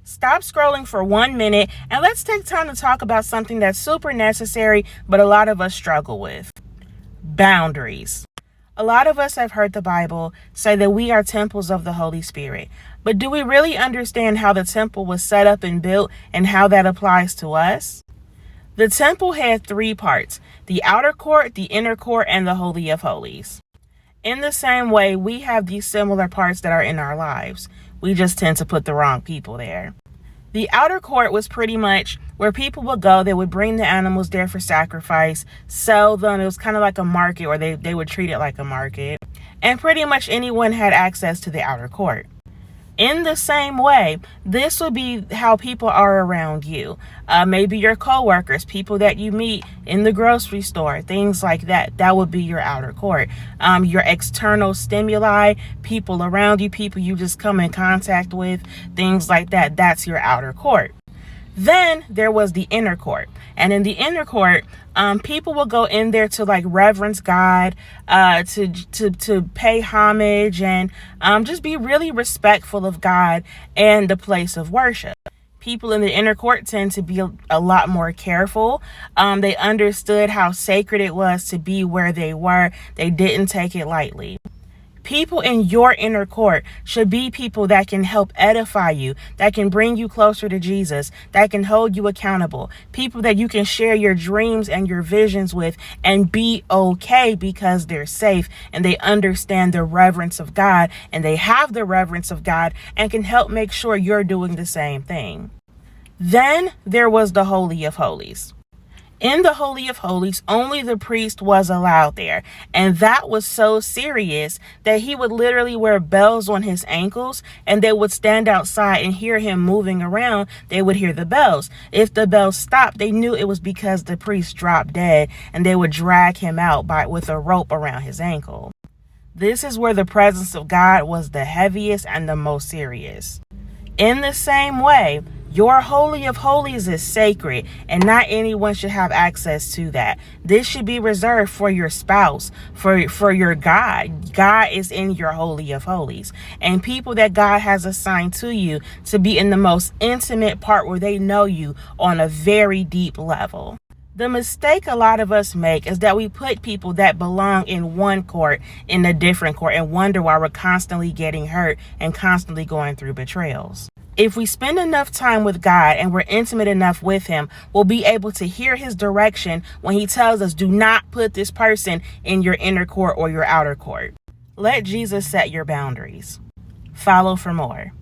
Stop scrolling for 1 minute and let's take time to talk about something that's super necessary, but a lot of us struggle with. Boundaries. A lot of us have heard the Bible say that we are temples of the Holy Spirit. But do we really understand how the temple was set up and built and how that applies to us? The temple had 3 parts: the outer court, the inner court, and the Holy of Holies. In the same way, we have these similar parts that are in our lives. We just tend to put the wrong people there. The outer court was pretty much where people would go. They would bring the animals there for sacrifice, sell them. It was kind of like a market, or they would treat it like a market. And pretty much anyone had access to the outer court. In the same way, this would be how people are around you. Maybe your coworkers, people that you meet in the grocery store, things like that. That would be your outer court. Your external stimuli, people around you, people you just come in contact with, things like that. That's your outer court. Then there was the inner court. And in the inner court, people will go in there to reverence God, to pay homage, and just be really respectful of God and the place of worship. People in the inner court tend to be a lot more careful. They understood how sacred it was to be where they were. They didn't take it lightly. People in your inner court should be people that can help edify you, that can bring you closer to Jesus, that can hold you accountable, people that you can share your dreams and your visions with and be okay because they're safe and they understand the reverence of God and they have the reverence of God and can help make sure you're doing the same thing. Then there was the Holy of Holies. In the Holy of Holies, only the priest was allowed there. And that was so serious that he would literally wear bells on his ankles, and they would stand outside and hear him moving around. They would hear the bells. If the bells stopped, they knew it was because the priest dropped dead, and they would drag him out with a rope around his ankle. This is where the presence of God was the heaviest and the most serious. In the same way, your Holy of Holies is sacred, and not anyone should have access to that. This should be reserved for your spouse, for your God. God is in your Holy of Holies. And people that God has assigned to you to be in the most intimate part where they know you on a very deep level. The mistake a lot of us make is that we put people that belong in one court in a different court and wonder why we're constantly getting hurt and constantly going through betrayals. If we spend enough time with God and we're intimate enough with him, we'll be able to hear his direction when he tells us, do not put this person in your inner court or your outer court. Let Jesus set your boundaries. Follow for more.